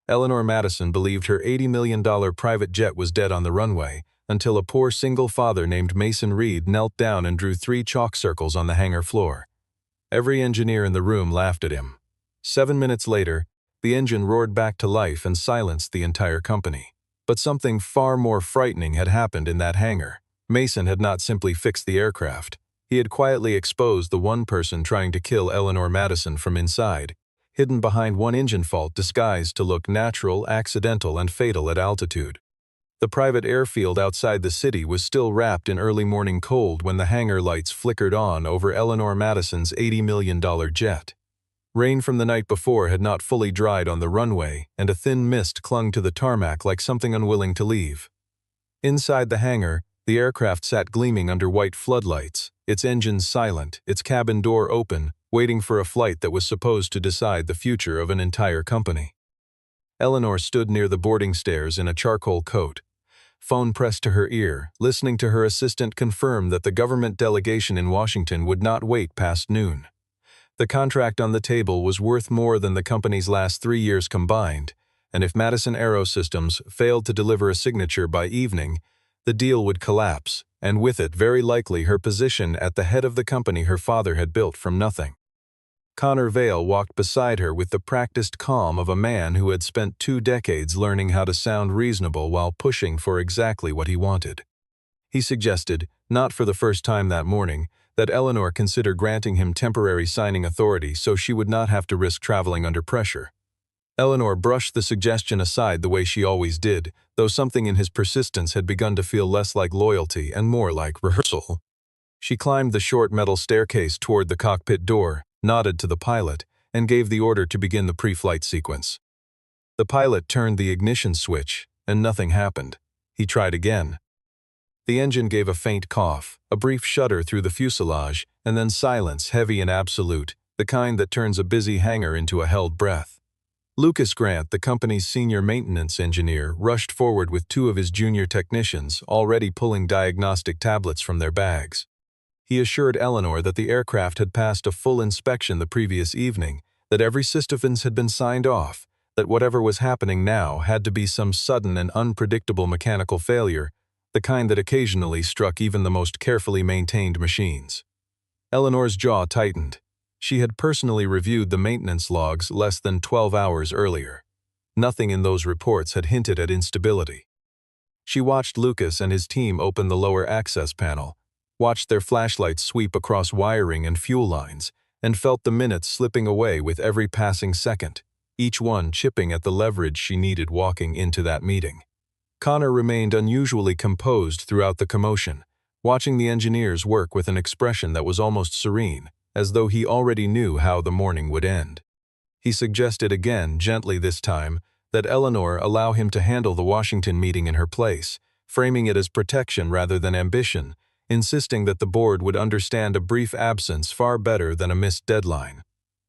Eleanor Madison believed her $80 million private jet was dead on the runway, until a poor single father named Mason Reed knelt down and drew 3 chalk circles on the hangar floor. Every engineer in the room laughed at him. 7 minutes later, the engine roared back to life and silenced the entire company. But something far more frightening had happened in that hangar. Mason had not simply fixed the aircraft. He had quietly exposed the one person trying to kill Eleanor Madison from inside, hidden behind one engine fault disguised to look natural, accidental, and fatal at altitude. The private airfield outside the city was still wrapped in early morning cold when the hangar lights flickered on over Eleanor Madison's $80 million jet. Rain from the night before had not fully dried on the runway, and a thin mist clung to the tarmac like something unwilling to leave. Inside the hangar, the aircraft sat gleaming under white floodlights, its engines silent, its cabin door open, waiting for a flight that was supposed to decide the future of an entire company. Eleanor stood near the boarding stairs in a charcoal coat, phone pressed to her ear, listening to her assistant confirm that the government delegation in Washington would not wait past noon. The contract on the table was worth more than the company's last 3 years combined, and if Madison Aerosystems failed to deliver a signature by evening, the deal would collapse, and with it very likely her position at the head of the company her father had built from nothing. Connor Vale walked beside her with the practiced calm of a man who had spent 2 decades learning how to sound reasonable while pushing for exactly what he wanted. He suggested, not for the first time that morning, that Eleanor consider granting him temporary signing authority so she would not have to risk traveling under pressure. Eleanor brushed the suggestion aside the way she always did, though something in his persistence had begun to feel less like loyalty and more like rehearsal. She climbed the short metal staircase toward the cockpit door, nodded to the pilot, and gave the order to begin the pre-flight sequence. The pilot turned the ignition switch, and nothing happened. He tried again. The engine gave a faint cough, a brief shudder through the fuselage, and then silence, heavy and absolute, the kind that turns a busy hangar into a held breath. Lucas Grant, the company's senior maintenance engineer, rushed forward with 2 of his junior technicians, already pulling diagnostic tablets from their bags. He assured Eleanor that the aircraft had passed a full inspection the previous evening, that every systems had been signed off, that whatever was happening now had to be some sudden and unpredictable mechanical failure, the kind that occasionally struck even the most carefully maintained machines. Eleanor's jaw tightened. She had personally reviewed the maintenance logs less than 12 hours earlier. Nothing in those reports had hinted at instability. She watched Lucas and his team open the lower access panel, watched their flashlights sweep across wiring and fuel lines, and felt the minutes slipping away with every passing second, each one chipping at the leverage she needed walking into that meeting. Connor remained unusually composed throughout the commotion, watching the engineers work with an expression that was almost serene, as though he already knew how the morning would end. He suggested again, gently this time, that Eleanor allow him to handle the Washington meeting in her place, framing it as protection rather than ambition, insisting that the board would understand a brief absence far better than a missed deadline.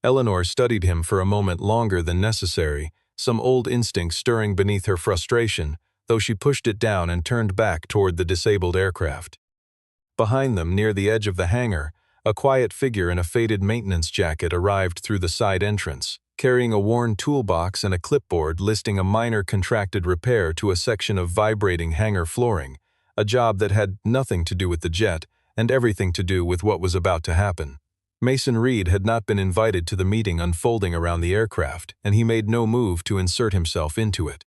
Eleanor studied him for a moment longer than necessary, some old instinct stirring beneath her frustration, though she pushed it down and turned back toward the disabled aircraft. Behind them, near the edge of the hangar, a quiet figure in a faded maintenance jacket arrived through the side entrance, carrying a worn toolbox and a clipboard listing a minor contracted repair to a section of vibrating hangar flooring, a job that had nothing to do with the jet and everything to do with what was about to happen. Mason Reed had not been invited to the meeting unfolding around the aircraft, and he made no move to insert himself into it.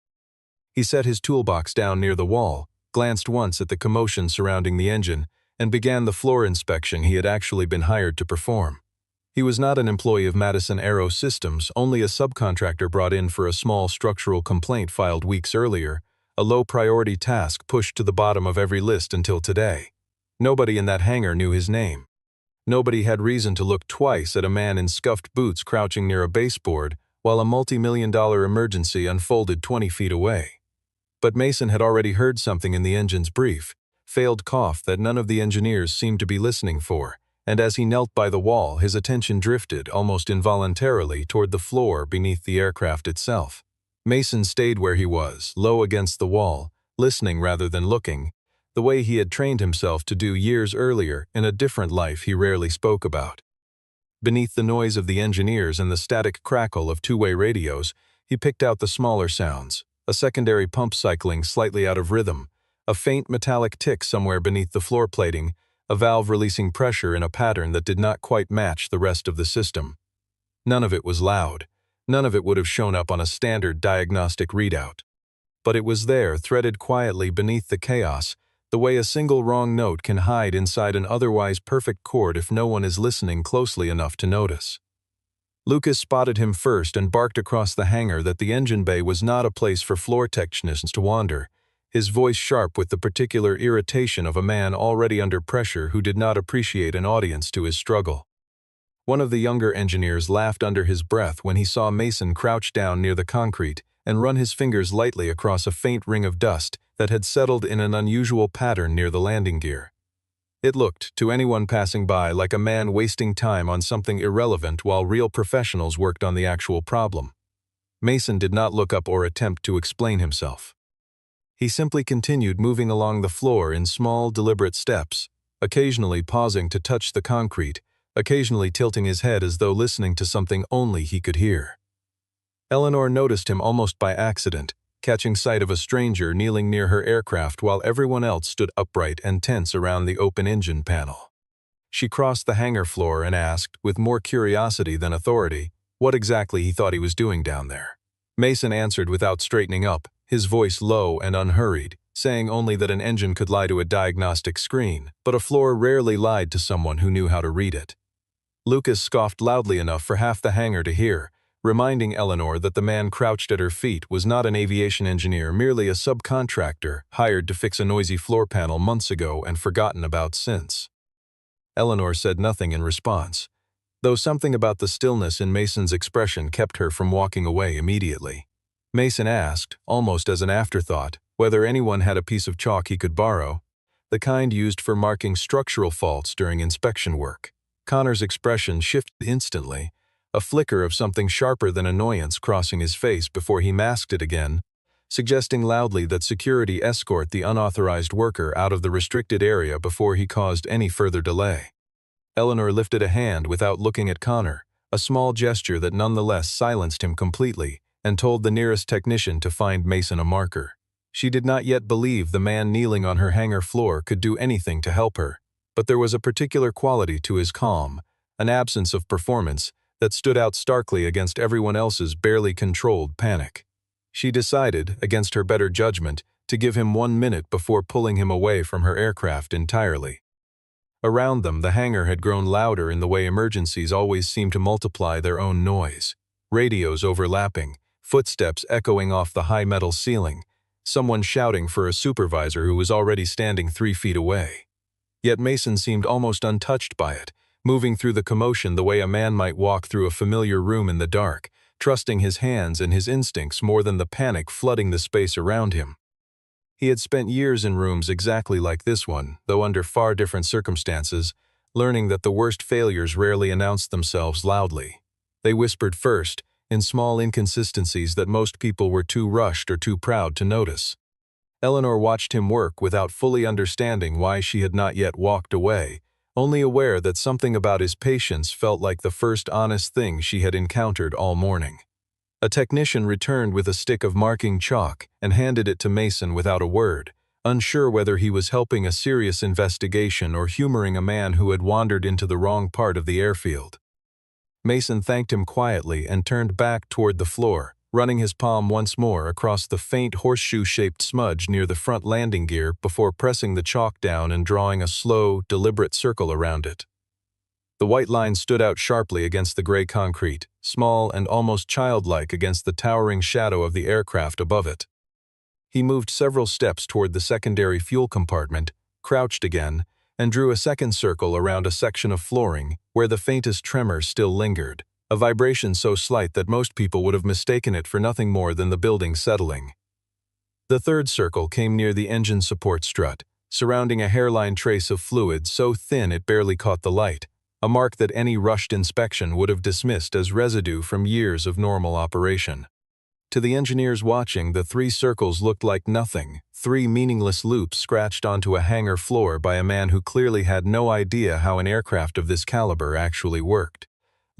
He set his toolbox down near the wall, glanced once at the commotion surrounding the engine, and began the floor inspection he had actually been hired to perform. He was not an employee of Madison Aerosystems, only a subcontractor brought in for a small structural complaint filed weeks earlier, a low-priority task pushed to the bottom of every list until today. Nobody in that hangar knew his name. Nobody had reason to look twice at a man in scuffed boots crouching near a baseboard while a multi-million-dollar emergency unfolded 20 feet away. But Mason had already heard something in the engine's brief, failed cough that none of the engineers seemed to be listening for, and as he knelt by the wall, his attention drifted almost involuntarily toward the floor beneath the aircraft itself. Mason stayed where he was, low against the wall, listening rather than looking, the way he had trained himself to do years earlier in a different life he rarely spoke about. Beneath the noise of the engineers and the static crackle of two-way radios, He picked out the smaller sounds, a secondary pump cycling slightly out of rhythm, a faint metallic tick somewhere beneath the floor plating, a valve releasing pressure in a pattern that did not quite match the rest of the system. None of it was loud. None of it would have shown up on a standard diagnostic readout. But it was there, threaded quietly beneath the chaos, the way a single wrong note can hide inside an otherwise perfect chord if no one is listening closely enough to notice. Lucas spotted him first and barked across the hangar that the engine bay was not a place for floor technicians to wander, his voice sharp with the particular irritation of a man already under pressure who did not appreciate an audience to his struggle. One of the younger engineers laughed under his breath when he saw Mason crouch down near the concrete and run his fingers lightly across a faint ring of dust that had settled in an unusual pattern near the landing gear. It looked, to anyone passing by, like a man wasting time on something irrelevant while real professionals worked on the actual problem. Mason did not look up or attempt to explain himself. He simply continued moving along the floor in small, deliberate steps, occasionally pausing to touch the concrete, occasionally tilting his head as though listening to something only he could hear. Eleanor noticed him almost by accident, catching sight of a stranger kneeling near her aircraft while everyone else stood upright and tense around the open engine panel. She crossed the hangar floor and asked, with more curiosity than authority, what exactly he thought he was doing down there. Mason answered without straightening up, his voice low and unhurried, saying only that an engine could lie to a diagnostic screen, but a floor rarely lied to someone who knew how to read it. Lucas scoffed loudly enough for half the hangar to hear, reminding Eleanor that the man crouched at her feet was not an aviation engineer, merely a subcontractor hired to fix a noisy floor panel months ago and forgotten about since. Eleanor said nothing in response, though something about the stillness in Mason's expression kept her from walking away immediately. Mason asked, almost as an afterthought, whether anyone had a piece of chalk he could borrow, the kind used for marking structural faults during inspection work. Connor's expression shifted instantly, a flicker of something sharper than annoyance crossing his face before he masked it again, suggesting loudly that security escort the unauthorized worker out of the restricted area before he caused any further delay. Eleanor lifted a hand without looking at Connor, a small gesture that nonetheless silenced him completely, and told the nearest technician to find Mason a marker. She did not yet believe the man kneeling on her hangar floor could do anything to help her, but there was a particular quality to his calm, an absence of performance, that stood out starkly against everyone else's barely controlled panic. She decided, against her better judgment, to give him 1 minute before pulling him away from her aircraft entirely. Around them, the hangar had grown louder in the way emergencies always seem to multiply their own noise. Radios overlapping, footsteps echoing off the high metal ceiling, someone shouting for a supervisor who was already standing 3 feet away. Yet Mason seemed almost untouched by it, moving through the commotion the way a man might walk through a familiar room in the dark, trusting his hands and his instincts more than the panic flooding the space around him. He had spent years in rooms exactly like this one, though under far different circumstances, learning that the worst failures rarely announced themselves loudly. They whispered first, in small inconsistencies that most people were too rushed or too proud to notice. Eleanor watched him work without fully understanding why she had not yet walked away, only aware that something about his patience felt like the first honest thing she had encountered all morning. A technician returned with a stick of marking chalk and handed it to Mason without a word, unsure whether he was helping a serious investigation or humoring a man who had wandered into the wrong part of the airfield. Mason thanked him quietly and turned back toward the floor, running his palm once more across the faint horseshoe-shaped smudge near the front landing gear before pressing the chalk down and drawing a slow, deliberate circle around it. The white line stood out sharply against the gray concrete, small and almost childlike against the towering shadow of the aircraft above it. He moved several steps toward the secondary fuel compartment, crouched again, and drew a second circle around a section of flooring where the faintest tremor still lingered, a vibration so slight that most people would have mistaken it for nothing more than the building settling. The third circle came near the engine support strut, surrounding a hairline trace of fluid so thin it barely caught the light, a mark that any rushed inspection would have dismissed as residue from years of normal operation. To the engineers watching, the 3 circles looked like nothing, 3 meaningless loops scratched onto a hangar floor by a man who clearly had no idea how an aircraft of this caliber actually worked.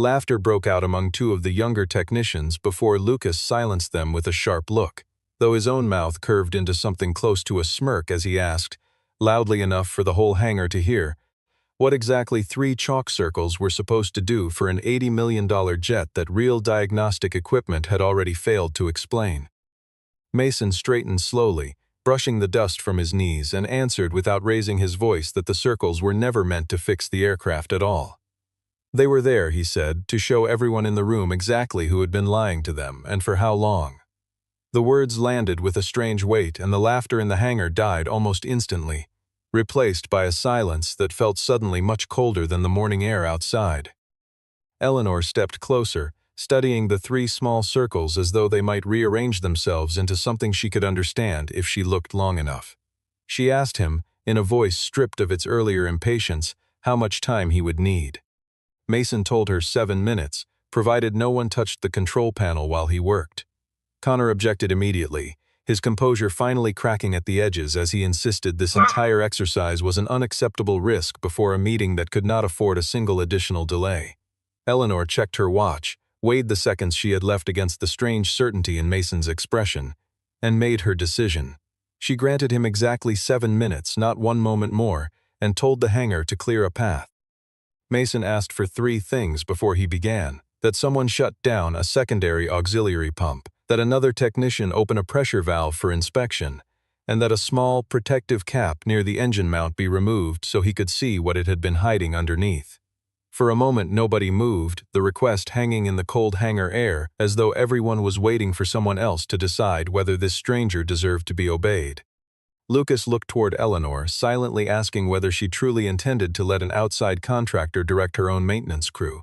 Laughter broke out among two of the younger technicians before Lucas silenced them with a sharp look, though his own mouth curved into something close to a smirk as he asked, loudly enough for the whole hangar to hear, what exactly 3 chalk circles were supposed to do for an $80 million jet that real diagnostic equipment had already failed to explain. Mason straightened slowly, brushing the dust from his knees, and answered without raising his voice that the circles were never meant to fix the aircraft at all. They were there, he said, to show everyone in the room exactly who had been lying to them and for how long. The words landed with a strange weight, and the laughter in the hangar died almost instantly, replaced by a silence that felt suddenly much colder than the morning air outside. Eleanor stepped closer, studying the 3 small circles as though they might rearrange themselves into something she could understand if she looked long enough. She asked him, in a voice stripped of its earlier impatience, how much time he would need. Mason told her 7 minutes, provided no one touched the control panel while he worked. Connor objected immediately, his composure finally cracking at the edges as he insisted this entire exercise was an unacceptable risk before a meeting that could not afford a single additional delay. Eleanor checked her watch, weighed the seconds she had left against the strange certainty in Mason's expression, and made her decision. She granted him exactly 7 minutes, not 1 moment more, and told the hangar to clear a path. Mason asked for 3 things before he began: that someone shut down a secondary auxiliary pump, that another technician open a pressure valve for inspection, and that a small protective cap near the engine mount be removed so he could see what it had been hiding underneath. For a moment nobody moved, the request hanging in the cold hangar air as though everyone was waiting for someone else to decide whether this stranger deserved to be obeyed. Lucas looked toward Eleanor, silently asking whether she truly intended to let an outside contractor direct her own maintenance crew,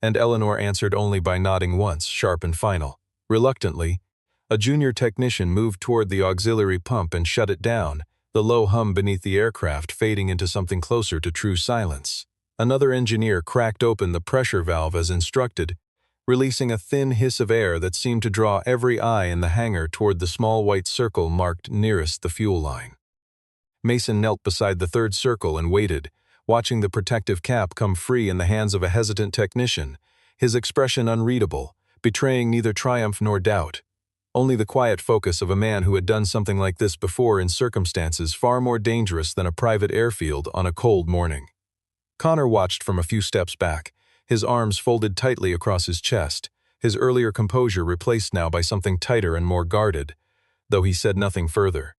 and Eleanor answered only by nodding once, sharp and final. Reluctantly, a junior technician moved toward the auxiliary pump and shut it down, the low hum beneath the aircraft fading into something closer to true silence. Another engineer cracked open the pressure valve as instructed, releasing a thin hiss of air that seemed to draw every eye in the hangar toward the small white circle marked nearest the fuel line. Mason knelt beside the 3rd circle and waited, watching the protective cap come free in the hands of a hesitant technician, his expression unreadable, betraying neither triumph nor doubt. Only the quiet focus of a man who had done something like this before in circumstances far more dangerous than a private airfield on a cold morning. Connor watched from a few steps back, his arms folded tightly across his chest, his earlier composure replaced now by something tighter and more guarded, though he said nothing further.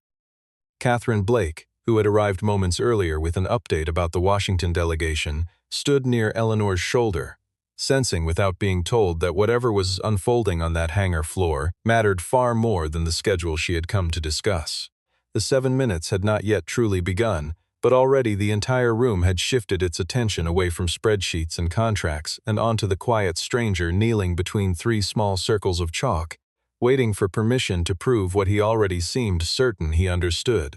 Catherine Blake, who had arrived moments earlier with an update about the Washington delegation, stood near Eleanor's shoulder, sensing without being told that whatever was unfolding on that hangar floor mattered far more than the schedule she had come to discuss. The 7 minutes had not yet truly begun, but already the entire room had shifted its attention away from spreadsheets and contracts and onto the quiet stranger kneeling between 3 small circles of chalk, waiting for permission to prove what he already seemed certain he understood.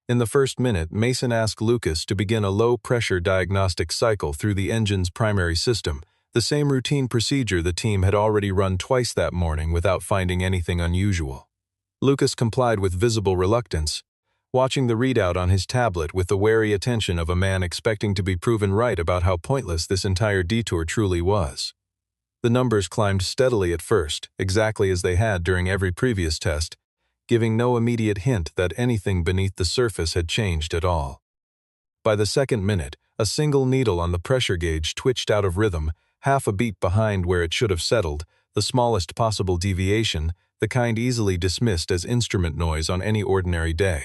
In the first minute, Mason asked Lucas to begin a low-pressure diagnostic cycle through the engine's primary system, the same routine procedure the team had already run twice that morning without finding anything unusual. Lucas complied with visible reluctance, watching the readout on his tablet with the wary attention of a man expecting to be proven right about how pointless this entire detour truly was. The numbers climbed steadily at first, exactly as they had during every previous test, giving no immediate hint that anything beneath the surface had changed at all. By the 2nd minute, a single needle on the pressure gauge twitched out of rhythm, half a beat behind where it should have settled, the smallest possible deviation, the kind easily dismissed as instrument noise on any ordinary day.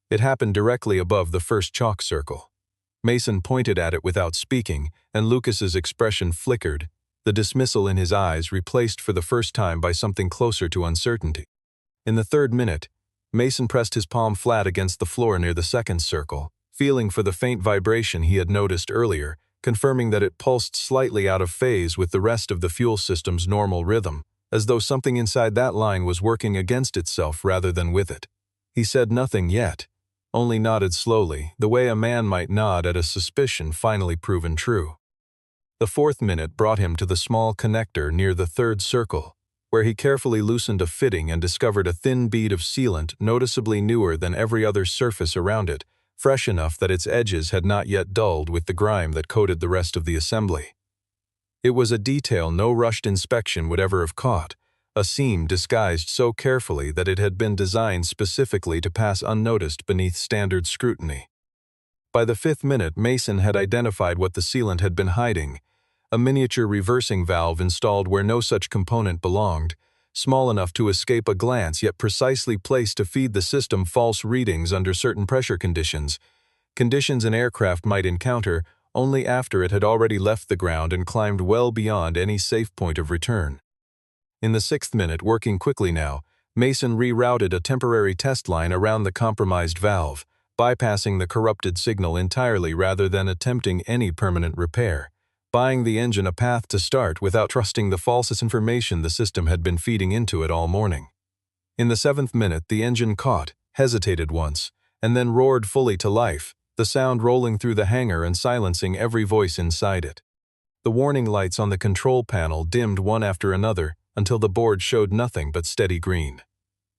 It happened directly above the first chalk circle. Mason pointed at it without speaking, and Lucas's expression flickered, the dismissal in his eyes replaced for the first time by something closer to uncertainty. In the 3rd minute, Mason pressed his palm flat against the floor near the 2nd circle, feeling for the faint vibration he had noticed earlier, confirming that it pulsed slightly out of phase with the rest of the fuel system's normal rhythm, as though something inside that line was working against itself rather than with it. He said nothing yet, only nodded slowly, the way a man might nod at a suspicion finally proven true. The 4th minute brought him to the small connector near the 3rd circle, where he carefully loosened a fitting and discovered a thin bead of sealant noticeably newer than every other surface around it, fresh enough that its edges had not yet dulled with the grime that coated the rest of the assembly. It was a detail no rushed inspection would ever have caught, a seam disguised so carefully that it had been designed specifically to pass unnoticed beneath standard scrutiny. By the 5th minute, Mason had identified what the sealant had been hiding, a miniature reversing valve installed where no such component belonged, small enough to escape a glance yet precisely placed to feed the system false readings under certain pressure conditions an aircraft might encounter only after it had already left the ground and climbed well beyond any safe point of return. In the 6th minute, working quickly now, Mason rerouted a temporary test line around the compromised valve, bypassing the corrupted signal entirely rather than attempting any permanent repair, buying the engine a path to start without trusting the false information the system had been feeding into it all morning. In the 7th minute, the engine caught, hesitated once, and then roared fully to life, the sound rolling through the hangar and silencing every voice inside it. The warning lights on the control panel dimmed one after another until the board showed nothing but steady green.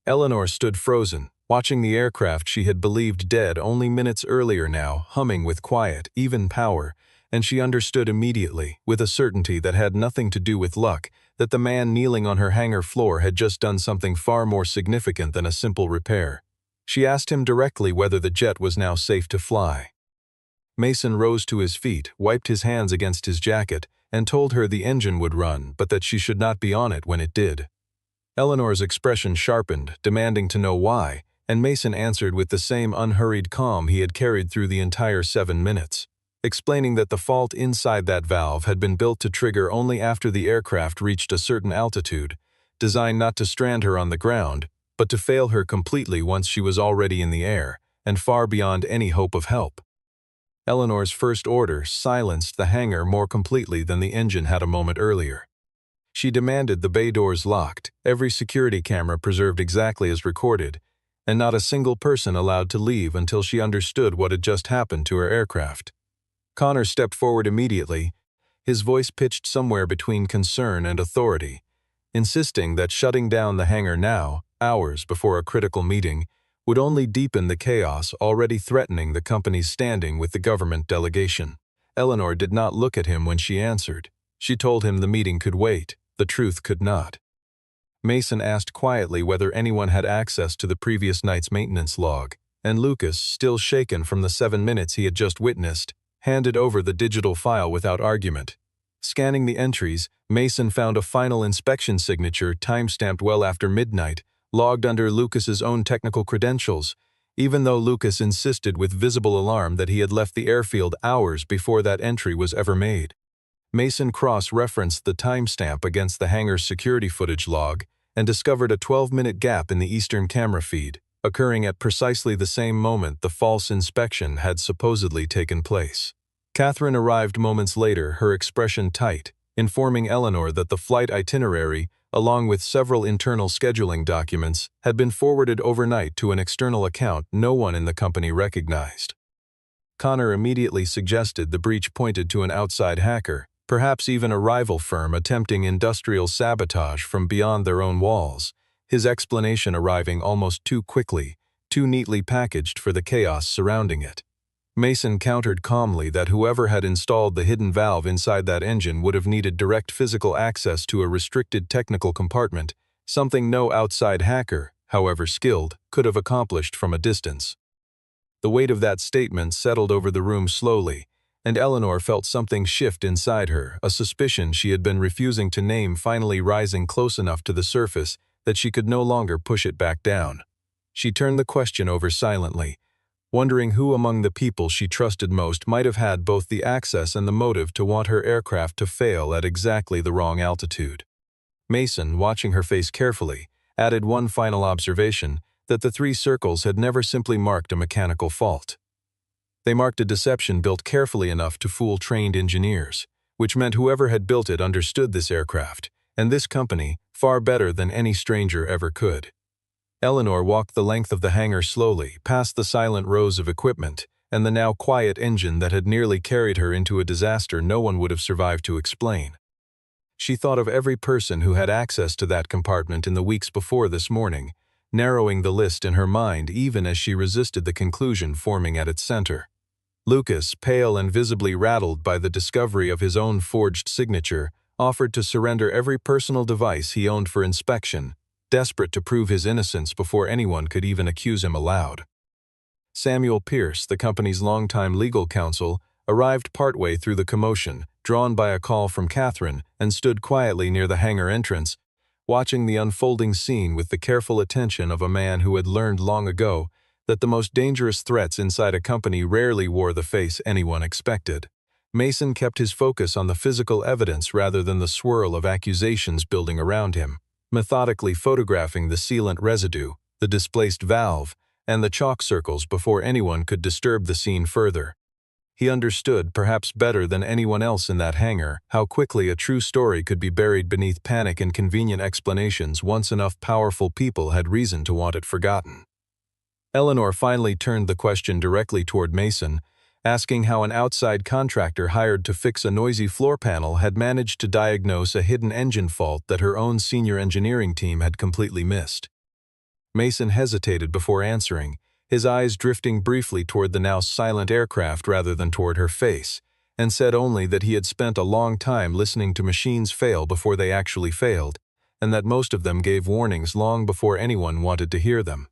Eleanor stood frozen, watching the aircraft she had believed dead only minutes earlier now humming with quiet, even power, and she understood immediately, with a certainty that had nothing to do with luck, that the man kneeling on her hangar floor had just done something far more significant than a simple repair. She asked him directly whether the jet was now safe to fly. Mason rose to his feet, wiped his hands against his jacket, and told her the engine would run, but that she should not be on it when it did. Eleanor's expression sharpened, demanding to know why, and Mason answered with the same unhurried calm he had carried through the entire 7 minutes, explaining that the fault inside that valve had been built to trigger only after the aircraft reached a certain altitude, designed not to strand her on the ground, but to fail her completely once she was already in the air, and far beyond any hope of help. Eleanor's first order silenced the hangar more completely than the engine had a moment earlier. She demanded the bay doors locked, every security camera preserved exactly as recorded, and not a single person allowed to leave until she understood what had just happened to her aircraft. Connor stepped forward immediately, his voice pitched somewhere between concern and authority, insisting that shutting down the hangar now, hours before a critical meeting, would only deepen the chaos already threatening the company's standing with the government delegation. Eleanor did not look at him when she answered. She told him the meeting could wait, the truth could not. Mason asked quietly whether anyone had access to the previous night's maintenance log, and Lucas, still shaken from the 7 minutes he had just witnessed, handed over the digital file without argument. Scanning the entries, Mason found a final inspection signature time-stamped well after midnight, logged under Lucas's own technical credentials, even though Lucas insisted with visible alarm that he had left the airfield hours before that entry was ever made. Mason cross-referenced the timestamp against the hangar's security footage log and discovered a 12-minute gap in the eastern camera feed, occurring at precisely the same moment the false inspection had supposedly taken place. Catherine arrived moments later, her expression tight, informing Eleanor that the flight itinerary, along with several internal scheduling documents, had been forwarded overnight to an external account no one in the company recognized. Connor immediately suggested the breach pointed to an outside hacker, perhaps even a rival firm attempting industrial sabotage from beyond their own walls, his explanation arriving almost too quickly, too neatly packaged for the chaos surrounding it. Mason countered calmly that whoever had installed the hidden valve inside that engine would have needed direct physical access to a restricted technical compartment, something no outside hacker, however skilled, could have accomplished from a distance. The weight of that statement settled over the room slowly, and Eleanor felt something shift inside her, a suspicion she had been refusing to name finally rising close enough to the surface that she could no longer push it back down. She turned the question over silently, wondering who among the people she trusted most might have had both the access and the motive to want her aircraft to fail at exactly the wrong altitude. Mason, watching her face carefully, added one final observation, that the 3 circles had never simply marked a mechanical fault. They marked a deception built carefully enough to fool trained engineers, which meant whoever had built it understood this aircraft, and this company, far better than any stranger ever could. Eleanor walked the length of the hangar slowly, past the silent rows of equipment, and the now quiet engine that had nearly carried her into a disaster no one would have survived to explain. She thought of every person who had access to that compartment in the weeks before this morning, narrowing the list in her mind even as she resisted the conclusion forming at its center. Lucas, pale and visibly rattled by the discovery of his own forged signature, offered to surrender every personal device he owned for inspection, desperate to prove his innocence before anyone could even accuse him aloud. Samuel Pierce, the company's longtime legal counsel, arrived partway through the commotion, drawn by a call from Catherine, and stood quietly near the hangar entrance, watching the unfolding scene with the careful attention of a man who had learned long ago that the most dangerous threats inside a company rarely wore the face anyone expected. Mason kept his focus on the physical evidence rather than the swirl of accusations building around him, methodically photographing the sealant residue, the displaced valve, and the chalk circles before anyone could disturb the scene further. He understood, perhaps better than anyone else in that hangar, how quickly a true story could be buried beneath panic and convenient explanations once enough powerful people had reason to want it forgotten. Eleanor finally turned the question directly toward Mason, asking how an outside contractor hired to fix a noisy floor panel had managed to diagnose a hidden engine fault that her own senior engineering team had completely missed. Mason hesitated before answering, his eyes drifting briefly toward the now silent aircraft rather than toward her face, and said only that he had spent a long time listening to machines fail before they actually failed, and that most of them gave warnings long before anyone wanted to hear them.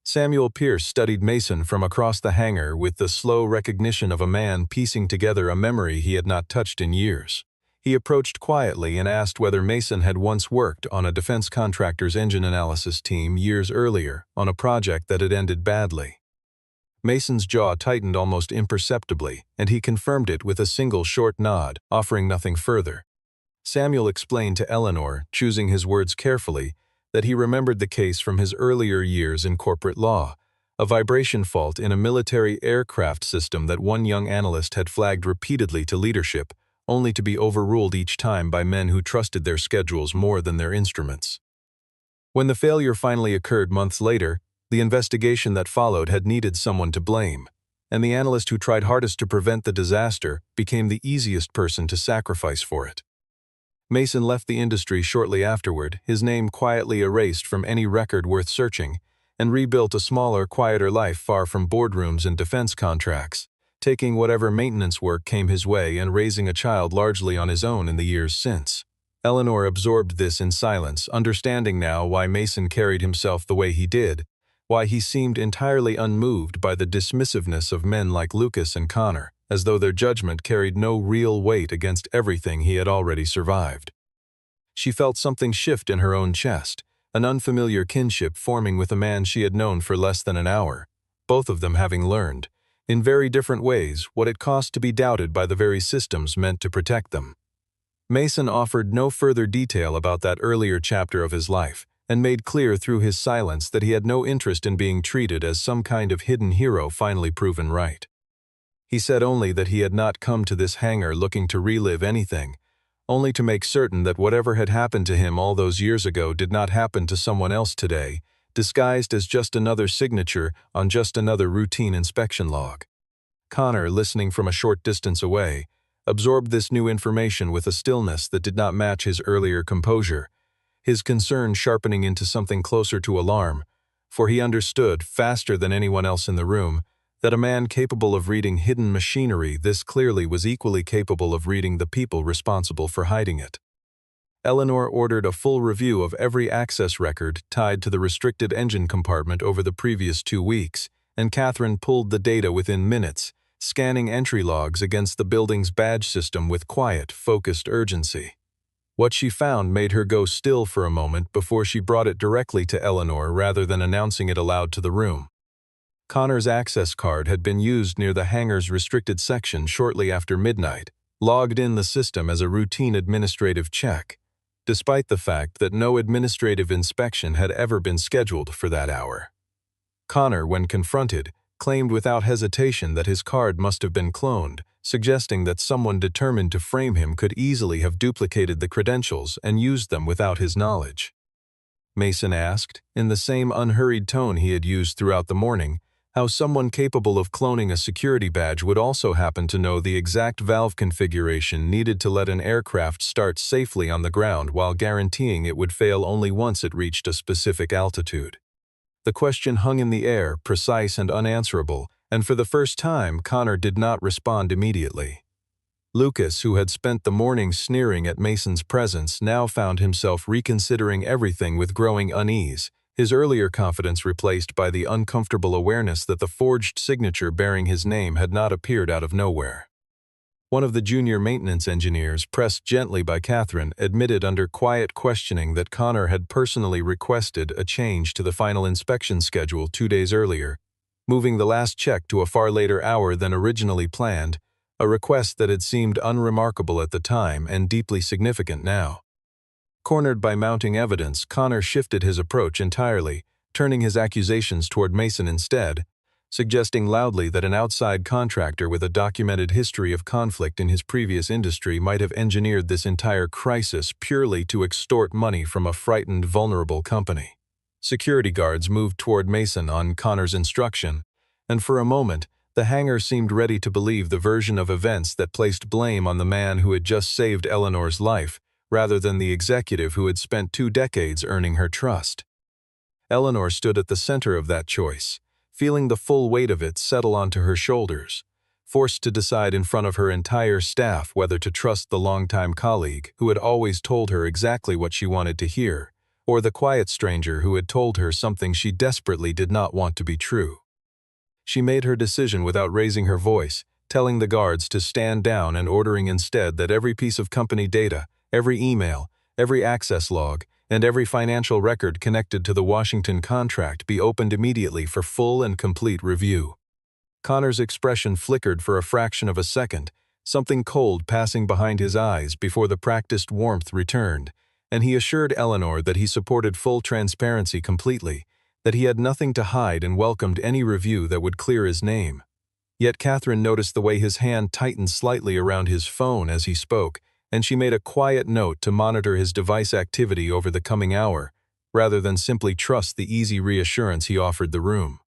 Samuel Pierce studied Mason from across the hangar with the slow recognition of a man piecing together a memory he had not touched in years. He approached quietly and asked whether Mason had once worked on a defense contractor's engine analysis team years earlier on a project that had ended badly. Mason's jaw tightened almost imperceptibly, and he confirmed it with a single short nod, offering nothing further. Samuel explained to Eleanor, choosing his words carefully, that he remembered the case from his earlier years in corporate law, a vibration fault in a military aircraft system that one young analyst had flagged repeatedly to leadership, only to be overruled each time by men who trusted their schedules more than their instruments. When the failure finally occurred months later, the investigation that followed had needed someone to blame, and the analyst who tried hardest to prevent the disaster became the easiest person to sacrifice for it. Mason left the industry shortly afterward, his name quietly erased from any record worth searching, and rebuilt a smaller, quieter life far from boardrooms and defense contracts, taking whatever maintenance work came his way and raising a child largely on his own in the years since. Eleanor absorbed this in silence, understanding now why Mason carried himself the way he did, why he seemed entirely unmoved by the dismissiveness of men like Lucas and Connor, as though their judgment carried no real weight against everything he had already survived. She felt something shift in her own chest, an unfamiliar kinship forming with a man she had known for less than an hour, both of them having learned, in very different ways, what it cost to be doubted by the very systems meant to protect them. Mason offered no further detail about that earlier chapter of his life, and made clear through his silence that he had no interest in being treated as some kind of hidden hero finally proven right. He said only that he had not come to this hangar looking to relive anything, only to make certain that whatever had happened to him all those years ago did not happen to someone else today, disguised as just another signature on just another routine inspection log. Connor, listening from a short distance away, absorbed this new information with a stillness that did not match his earlier composure, his concern sharpening into something closer to alarm, for he understood, faster than anyone else in the room, that a man capable of reading hidden machinery this clearly was equally capable of reading the people responsible for hiding it. Eleanor ordered a full review of every access record tied to the restricted engine compartment over the previous 2 weeks, and Catherine pulled the data within minutes, scanning entry logs against the building's badge system with quiet, focused urgency. What she found made her go still for a moment before she brought it directly to Eleanor rather than announcing it aloud to the room. Connor's access card had been used near the hangar's restricted section shortly after midnight, logged in the system as a routine administrative check, despite the fact that no administrative inspection had ever been scheduled for that hour. Connor, when confronted, claimed without hesitation that his card must have been cloned, suggesting that someone determined to frame him could easily have duplicated the credentials and used them without his knowledge. Mason asked, in the same unhurried tone he had used throughout the morning, how someone capable of cloning a security badge would also happen to know the exact valve configuration needed to let an aircraft start safely on the ground while guaranteeing it would fail only once it reached a specific altitude. The question hung in the air, precise and unanswerable, and for the first time, Connor did not respond immediately. Lucas, who had spent the morning sneering at Mason's presence, now found himself reconsidering everything with growing unease, his earlier confidence replaced by the uncomfortable awareness that the forged signature bearing his name had not appeared out of nowhere. One of the junior maintenance engineers, pressed gently by Catherine, admitted under quiet questioning that Connor had personally requested a change to the final inspection schedule 2 days earlier, moving the last check to a far later hour than originally planned, a request that had seemed unremarkable at the time and deeply significant now. Cornered by mounting evidence, Connor shifted his approach entirely, turning his accusations toward Mason instead, suggesting loudly that an outside contractor with a documented history of conflict in his previous industry might have engineered this entire crisis purely to extort money from a frightened, vulnerable company. Security guards moved toward Mason on Connor's instruction, and for a moment, the hangar seemed ready to believe the version of events that placed blame on the man who had just saved Eleanor's life, rather than the executive who had spent 2 decades earning her trust. Eleanor stood at the center of that choice, feeling the full weight of it settle onto her shoulders, forced to decide in front of her entire staff whether to trust the longtime colleague who had always told her exactly what she wanted to hear, or the quiet stranger who had told her something she desperately did not want to be true. She made her decision without raising her voice, telling the guards to stand down and ordering instead that every piece of company data, every email, every access log, and every financial record connected to the Washington contract be opened immediately for full and complete review. Connor's expression flickered for a fraction of a second, something cold passing behind his eyes before the practiced warmth returned, and he assured Eleanor that he supported full transparency completely, that he had nothing to hide and welcomed any review that would clear his name. Yet Catherine noticed the way his hand tightened slightly around his phone as he spoke, and she made a quiet note to monitor his device activity over the coming hour, rather than simply trust the easy reassurance he offered the room.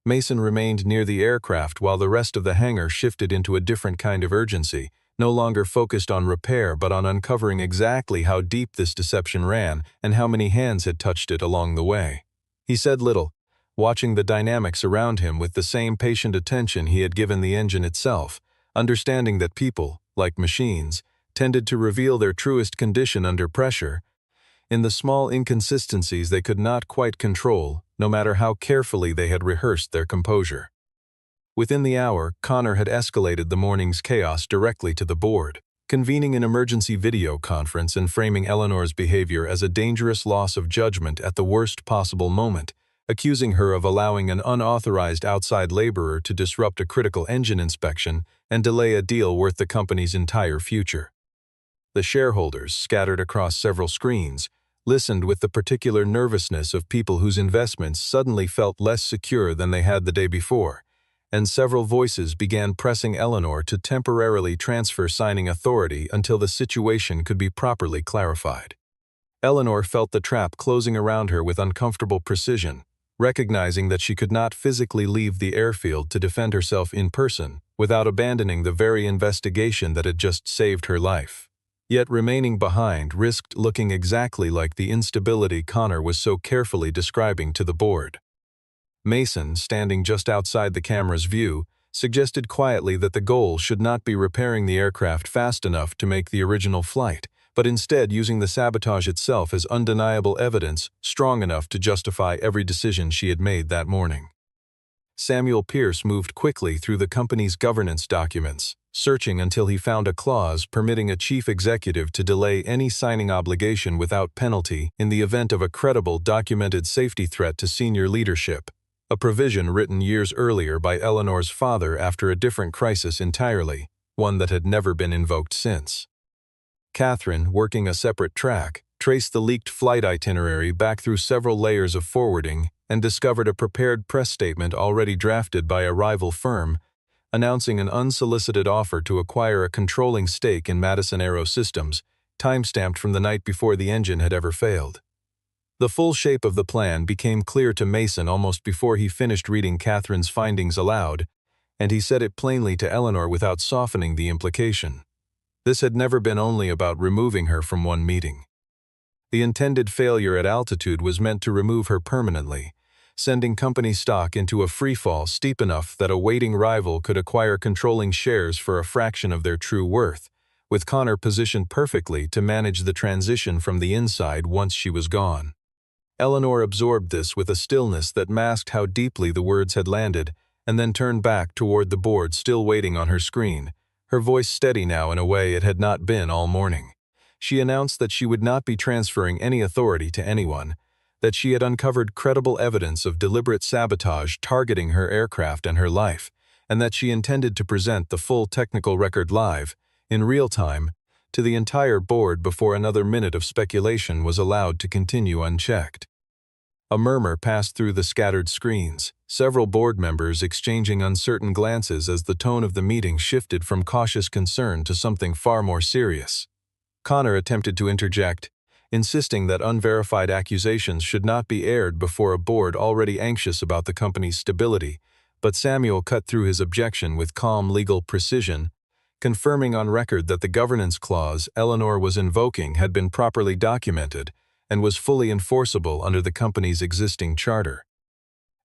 Mason remained near the aircraft while the rest of the hangar shifted into a different kind of urgency, no longer focused on repair but on uncovering exactly how deep this deception ran and how many hands had touched it along the way. He said little, watching the dynamics around him with the same patient attention he had given the engine itself, understanding that people, like machines, tended to reveal their truest condition under pressure, in the small inconsistencies they could not quite control, no matter how carefully they had rehearsed their composure. Within the hour, Connor had escalated the morning's chaos directly to the board, convening an emergency video conference and framing Eleanor's behavior as a dangerous loss of judgment at the worst possible moment, accusing her of allowing an unauthorized outside laborer to disrupt a critical engine inspection and delay a deal worth the company's entire future. The shareholders, scattered across several screens, listened with the particular nervousness of people whose investments suddenly felt less secure than they had the day before, and several voices began pressing Eleanor to temporarily transfer signing authority until the situation could be properly clarified. Eleanor felt the trap closing around her with uncomfortable precision, recognizing that she could not physically leave the airfield to defend herself in person without abandoning the very investigation that had just saved her life. Yet remaining behind risked looking exactly like the instability Connor was so carefully describing to the board. Mason, standing just outside the camera's view, suggested quietly that the goal should not be repairing the aircraft fast enough to make the original flight, but instead using the sabotage itself as undeniable evidence strong enough to justify every decision she had made that morning. Samuel Pierce moved quickly through the company's governance documents, searching until he found a clause permitting a chief executive to delay any signing obligation without penalty in the event of a credible documented safety threat to senior leadership, a provision written years earlier by Eleanor's father after a different crisis entirely, one that had never been invoked since. Catherine, working a separate track, traced the leaked flight itinerary back through several layers of forwarding and discovered a prepared press statement already drafted by a rival firm, announcing an unsolicited offer to acquire a controlling stake in Madison Aero Systems, time-stamped from the night before the engine had ever failed. The full shape of the plan became clear to Mason almost before he finished reading Catherine's findings aloud, and he said it plainly to Eleanor without softening the implication. This had never been only about removing her from one meeting. The intended failure at altitude was meant to remove her permanently, sending company stock into a freefall steep enough that a waiting rival could acquire controlling shares for a fraction of their true worth, with Connor positioned perfectly to manage the transition from the inside once she was gone. Eleanor absorbed this with a stillness that masked how deeply the words had landed, and then turned back toward the board still waiting on her screen, her voice steady now in a way it had not been all morning. She announced that she would not be transferring any authority to anyone, that she had uncovered credible evidence of deliberate sabotage targeting her aircraft and her life, and that she intended to present the full technical record live, in real time, to the entire board before another minute of speculation was allowed to continue unchecked. A murmur passed through the scattered screens, several board members exchanging uncertain glances as the tone of the meeting shifted from cautious concern to something far more serious. Connor attempted to interject, insisting that unverified accusations should not be aired before a board already anxious about the company's stability, but Samuel cut through his objection with calm legal precision, confirming on record that the governance clause Eleanor was invoking had been properly documented and was fully enforceable under the company's existing charter.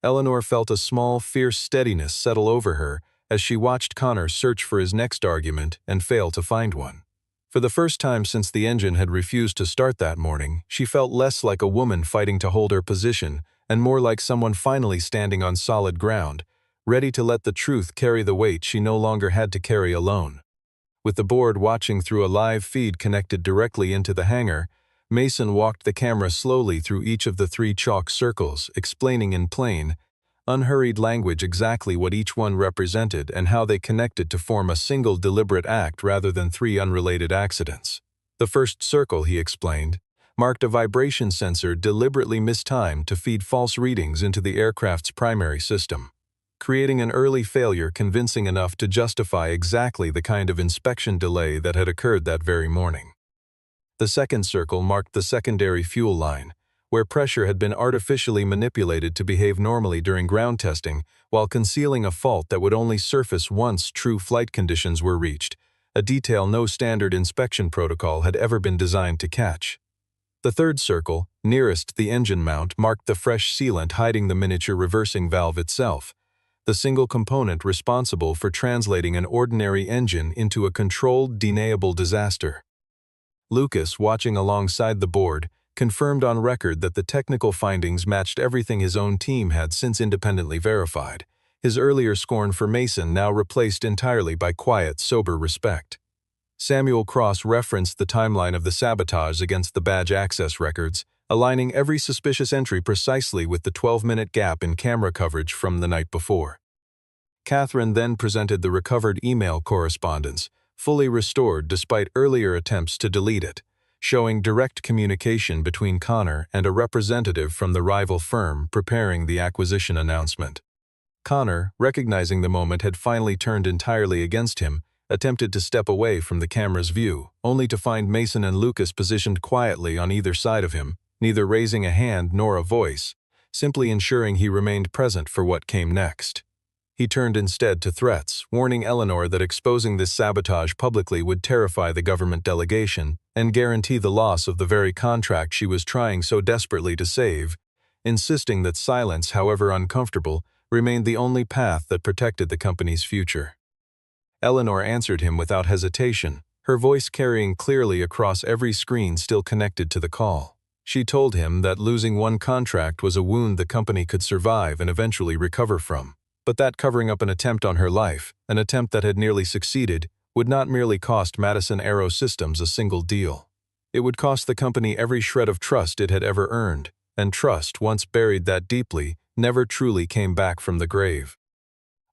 Eleanor felt a small, fierce steadiness settle over her as she watched Connor search for his next argument and fail to find one. For the first time since the engine had refused to start that morning, she felt less like a woman fighting to hold her position and more like someone finally standing on solid ground, ready to let the truth carry the weight she no longer had to carry alone. With the board watching through a live feed connected directly into the hangar, Mason walked the camera slowly through each of the 3 chalk circles, explaining in plain, unhurried language exactly what each one represented and how they connected to form a single deliberate act rather than 3 unrelated accidents. The first circle, he explained, marked a vibration sensor deliberately mistimed to feed false readings into the aircraft's primary system, creating an early failure convincing enough to justify exactly the kind of inspection delay that had occurred that very morning. The second circle marked the secondary fuel line, where pressure had been artificially manipulated to behave normally during ground testing while concealing a fault that would only surface once true flight conditions were reached, a detail no standard inspection protocol had ever been designed to catch. The third circle, nearest the engine mount, marked the fresh sealant hiding the miniature reversing valve itself, the single component responsible for translating an ordinary engine into a controlled, deniable disaster. Lucas, watching alongside the board, confirmed on record that the technical findings matched everything his own team had since independently verified, his earlier scorn for Mason now replaced entirely by quiet, sober respect. Samuel Cross referenced the timeline of the sabotage against the badge access records, aligning every suspicious entry precisely with the 12-minute gap in camera coverage from the night before. Catherine then presented the recovered email correspondence, fully restored despite earlier attempts to delete it, showing direct communication between Connor and a representative from the rival firm preparing the acquisition announcement. Connor, recognizing the moment had finally turned entirely against him, attempted to step away from the camera's view, only to find Mason and Lucas positioned quietly on either side of him, neither raising a hand nor a voice, simply ensuring he remained present for what came next. He turned instead to threats, warning Eleanor that exposing this sabotage publicly would terrify the government delegation and guarantee the loss of the very contract she was trying so desperately to save, insisting that silence, however uncomfortable, remained the only path that protected the company's future. Eleanor answered him without hesitation, her voice carrying clearly across every screen still connected to the call. She told him that losing one contract was a wound the company could survive and eventually recover from, but that covering up an attempt on her life, an attempt that had nearly succeeded, would not merely cost Madison Aero Systems a single deal. It would cost the company every shred of trust it had ever earned, and trust, once buried that deeply, never truly came back from the grave.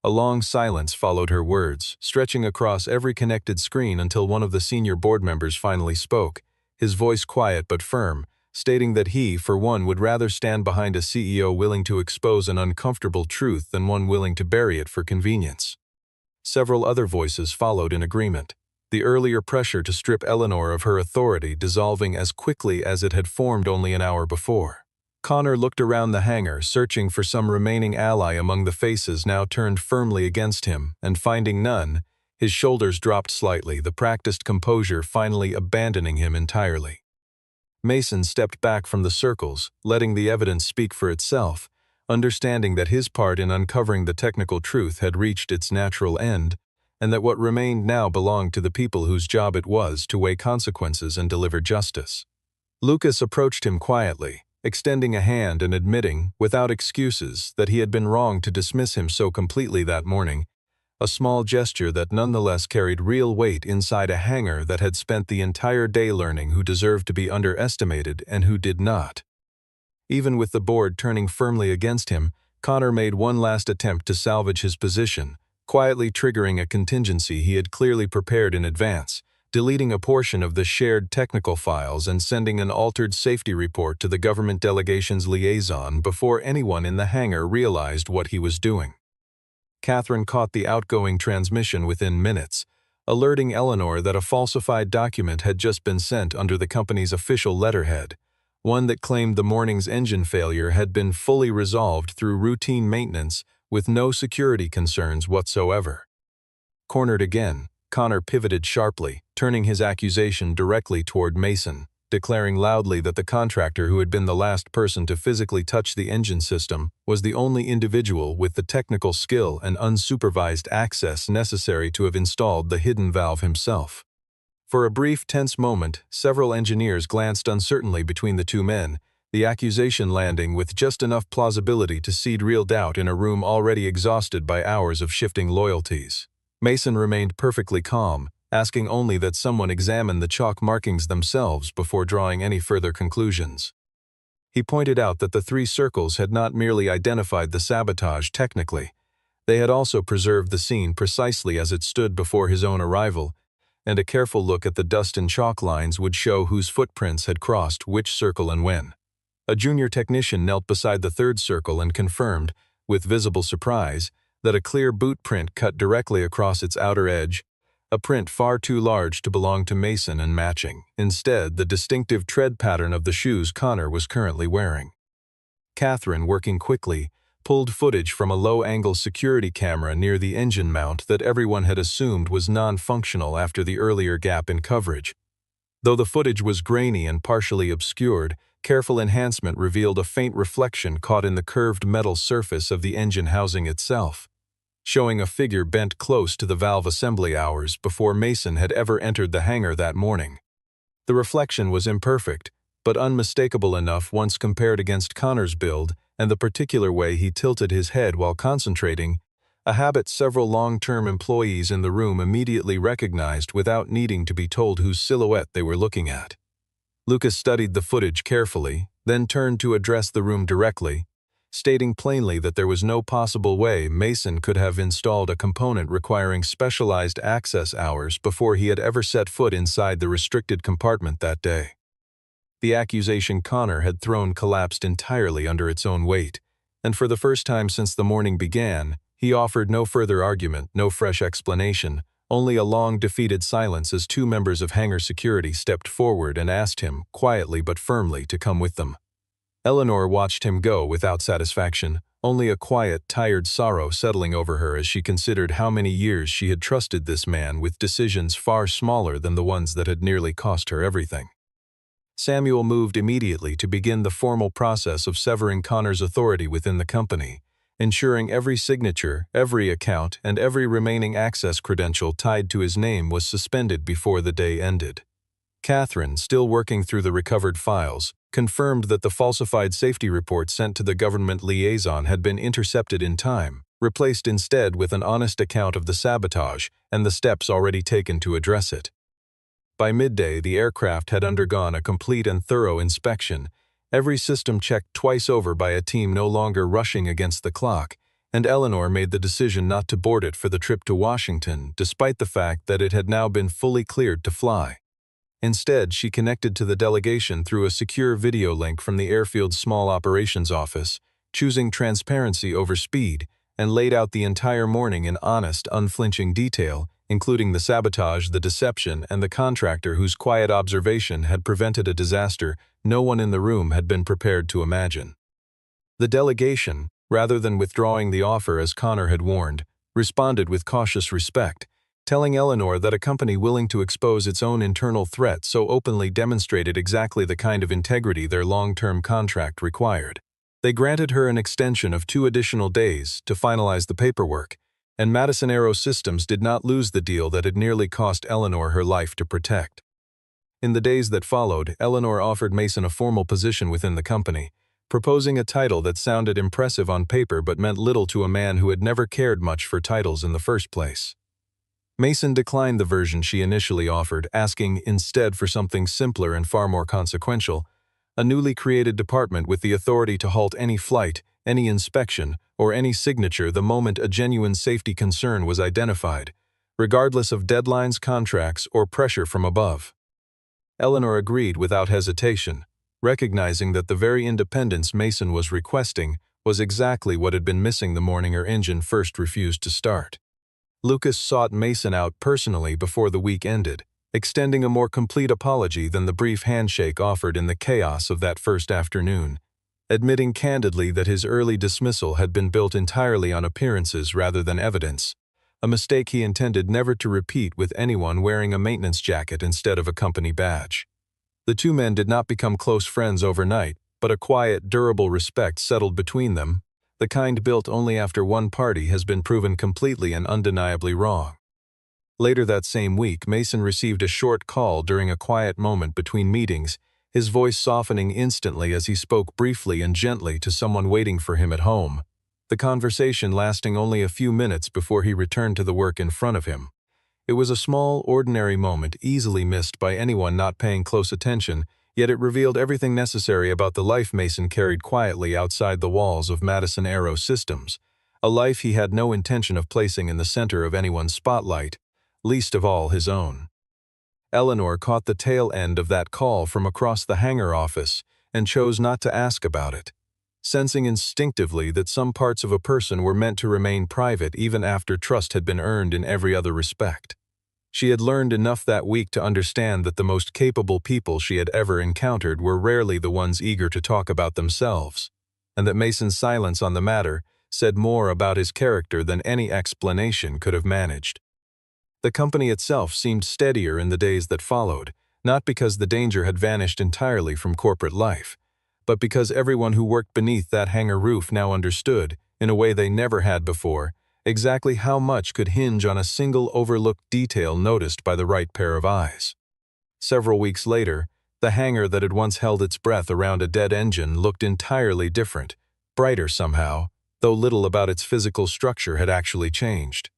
A long silence followed her words, stretching across every connected screen until one of the senior board members finally spoke, his voice quiet but firm, stating that he, for one, would rather stand behind a CEO willing to expose an uncomfortable truth than one willing to bury it for convenience. Several other voices followed in agreement, the earlier pressure to strip Eleanor of her authority dissolving as quickly as it had formed only an hour before. Connor looked around the hangar, searching for some remaining ally among the faces now turned firmly against him, and finding none, his shoulders dropped slightly, the practiced composure finally abandoning him entirely. Mason stepped back from the circles, letting the evidence speak for itself, understanding that his part in uncovering the technical truth had reached its natural end, and that what remained now belonged to the people whose job it was to weigh consequences and deliver justice. Lucas approached him quietly, extending a hand and admitting, without excuses, that he had been wrong to dismiss him so completely that morning, a small gesture that nonetheless carried real weight inside a hangar that had spent the entire day learning who deserved to be underestimated and who did not. Even with the board turning firmly against him, Connor made one last attempt to salvage his position, quietly triggering a contingency he had clearly prepared in advance, deleting a portion of the shared technical files and sending an altered safety report to the government delegation's liaison before anyone in the hangar realized what he was doing. Catherine caught the outgoing transmission within minutes, alerting Eleanor that a falsified document had just been sent under the company's official letterhead, one that claimed the morning's engine failure had been fully resolved through routine maintenance with no security concerns whatsoever. Cornered again, Connor pivoted sharply, turning his accusation directly toward Mason, declaring loudly that the contractor who had been the last person to physically touch the engine system was the only individual with the technical skill and unsupervised access necessary to have installed the hidden valve himself. For a brief, tense moment, several engineers glanced uncertainly between the two men, the accusation landing with just enough plausibility to seed real doubt in a room already exhausted by hours of shifting loyalties. Mason remained perfectly calm, asking only that someone examine the chalk markings themselves before drawing any further conclusions. He pointed out that the 3 circles had not merely identified the sabotage technically, they had also preserved the scene precisely as it stood before his own arrival, and a careful look at the dust and chalk lines would show whose footprints had crossed which circle and when. A junior technician knelt beside the 3rd circle and confirmed, with visible surprise, that a clear boot print cut directly across its outer edge, a print far too large to belong to Mason and matching, instead, the distinctive tread pattern of the shoes Connor was currently wearing. Catherine, working quickly, pulled footage from a low-angle security camera near the engine mount that everyone had assumed was non-functional after the earlier gap in coverage. Though the footage was grainy and partially obscured, careful enhancement revealed a faint reflection caught in the curved metal surface of the engine housing itself, showing a figure bent close to the valve assembly hours before Mason had ever entered the hangar that morning. The reflection was imperfect, but unmistakable enough once compared against Connor's build and the particular way he tilted his head while concentrating, a habit several long-term employees in the room immediately recognized without needing to be told whose silhouette they were looking at. Lucas studied the footage carefully, then turned to address the room directly, stating plainly that there was no possible way Mason could have installed a component requiring specialized access hours before he had ever set foot inside the restricted compartment that day. The accusation Connor had thrown collapsed entirely under its own weight, and for the first time since the morning began, he offered no further argument, no fresh explanation, only a long defeated silence as 2 members of hangar security stepped forward and asked him, quietly but firmly, to come with them. Eleanor watched him go without satisfaction, only a quiet, tired sorrow settling over her as she considered how many years she had trusted this man with decisions far smaller than the ones that had nearly cost her everything. Samuel moved immediately to begin the formal process of severing Connor's authority within the company, ensuring every signature, every account, and every remaining access credential tied to his name was suspended before the day ended. Catherine, still working through the recovered files, confirmed that the falsified safety report sent to the government liaison had been intercepted in time, replaced instead with an honest account of the sabotage and the steps already taken to address it. By midday, the aircraft had undergone a complete and thorough inspection, every system checked twice over by a team no longer rushing against the clock, and Eleanor made the decision not to board it for the trip to Washington, despite the fact that it had now been fully cleared to fly. Instead, she connected to the delegation through a secure video link from the airfield's small operations office, choosing transparency over speed, and laid out the entire morning in honest, unflinching detail, including the sabotage, the deception, and the contractor whose quiet observation had prevented a disaster no one in the room had been prepared to imagine. The delegation, rather than withdrawing the offer as Connor had warned, responded with cautious respect, telling Eleanor that a company willing to expose its own internal threat so openly demonstrated exactly the kind of integrity their long-term contract required. They granted her an extension of 2 additional days to finalize the paperwork, and Madison Aero Systems did not lose the deal that had nearly cost Eleanor her life to protect. In the days that followed, Eleanor offered Mason a formal position within the company, proposing a title that sounded impressive on paper but meant little to a man who had never cared much for titles in the first place. Mason declined the version she initially offered, asking instead for something simpler and far more consequential: a newly created department with the authority to halt any flight, any inspection, or any signature the moment a genuine safety concern was identified, regardless of deadlines, contracts, or pressure from above. Eleanor agreed without hesitation, recognizing that the very independence Mason was requesting was exactly what had been missing the morning her engine first refused to start. Lucas sought Mason out personally before the week ended, extending a more complete apology than the brief handshake offered in the chaos of that first afternoon, admitting candidly that his early dismissal had been built entirely on appearances rather than evidence, a mistake he intended never to repeat with anyone wearing a maintenance jacket instead of a company badge. The two men did not become close friends overnight, but a quiet, durable respect settled between them, the kind built only after one party has been proven completely and undeniably wrong. Later that same week, Mason received a short call during a quiet moment between meetings, his voice softening instantly as he spoke briefly and gently to someone waiting for him at home, the conversation lasting only a few minutes before he returned to the work in front of him. It was a small, ordinary moment easily missed by anyone not paying close attention, yet it revealed everything necessary about the life Mason carried quietly outside the walls of Madison Aero Systems, a life he had no intention of placing in the center of anyone's spotlight, least of all his own. Eleanor caught the tail end of that call from across the hangar office and chose not to ask about it, sensing instinctively that some parts of a person were meant to remain private even after trust had been earned in every other respect. She had learned enough that week to understand that the most capable people she had ever encountered were rarely the ones eager to talk about themselves, and that Mason's silence on the matter said more about his character than any explanation could have managed. The company itself seemed steadier in the days that followed, not because the danger had vanished entirely from corporate life, but because everyone who worked beneath that hangar roof now understood, in a way they never had before, exactly how much could hinge on a single overlooked detail noticed by the right pair of eyes. Several weeks later, the hangar that had once held its breath around a dead engine looked entirely different, brighter somehow, though little about its physical structure had actually changed.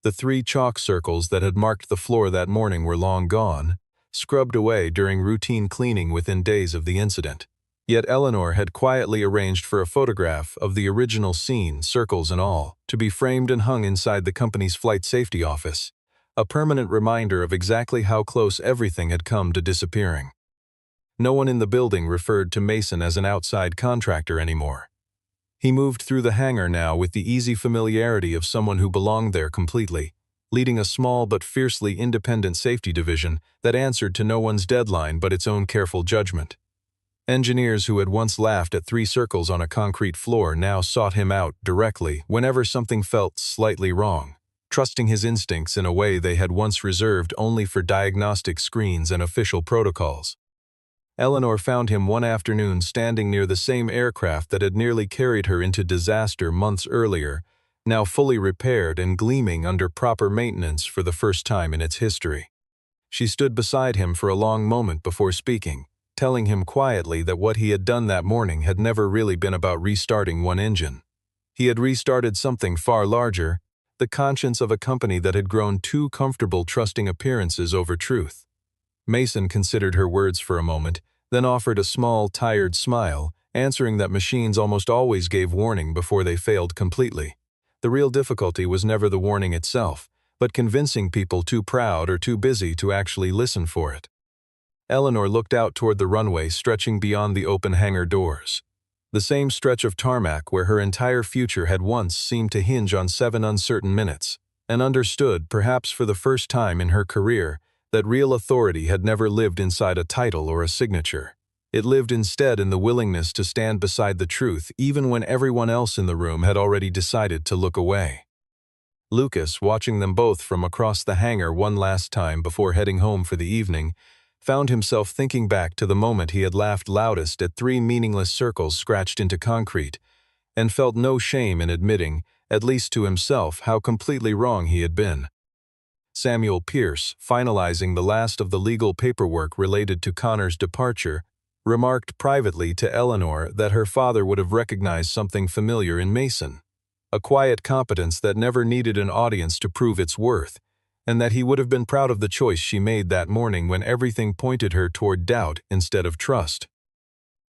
The 3 chalk circles that had marked the floor that morning were long gone, scrubbed away during routine cleaning within days of the incident. Yet Eleanor had quietly arranged for a photograph of the original scene, circles and all, to be framed and hung inside the company's flight safety office, a permanent reminder of exactly how close everything had come to disappearing. No one in the building referred to Mason as an outside contractor anymore. He moved through the hangar now with the easy familiarity of someone who belonged there completely, leading a small but fiercely independent safety division that answered to no one's deadline but its own careful judgment. Engineers who had once laughed at 3 circles on a concrete floor now sought him out directly whenever something felt slightly wrong, trusting his instincts in a way they had once reserved only for diagnostic screens and official protocols. Eleanor found him one afternoon standing near the same aircraft that had nearly carried her into disaster months earlier, now fully repaired and gleaming under proper maintenance for the first time in its history. She stood beside him for a long moment before speaking, telling him quietly that what he had done that morning had never really been about restarting one engine. He had restarted something far larger, the conscience of a company that had grown too comfortable trusting appearances over truth. Mason considered her words for a moment, then offered a small, tired smile, answering that machines almost always gave warning before they failed completely. The real difficulty was never the warning itself, but convincing people too proud or too busy to actually listen for it. Eleanor looked out toward the runway stretching beyond the open hangar doors. The same stretch of tarmac where her entire future had once seemed to hinge on 7 uncertain minutes, and understood, perhaps for the first time in her career, that real authority had never lived inside a title or a signature. It lived instead in the willingness to stand beside the truth even when everyone else in the room had already decided to look away. Lucas, watching them both from across the hangar one last time before heading home for the evening, found himself thinking back to the moment he had laughed loudest at 3 meaningless circles scratched into concrete, and felt no shame in admitting, at least to himself, how completely wrong he had been. Samuel Pierce, finalizing the last of the legal paperwork related to Connor's departure, remarked privately to Eleanor that her father would have recognized something familiar in Mason, a quiet competence that never needed an audience to prove its worth, and that he would have been proud of the choice she made that morning when everything pointed her toward doubt instead of trust.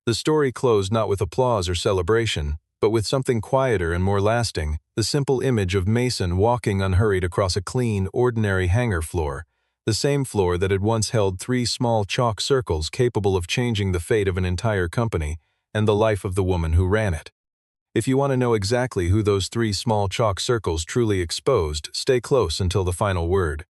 The story closed not with applause or celebration, but with something quieter and more lasting, the simple image of Mason walking unhurried across a clean, ordinary hangar floor, the same floor that had once held 3 small chalk circles capable of changing the fate of an entire company and the life of the woman who ran it. If you want to know exactly who those 3 small chalk circles truly exposed, stay close until the final word.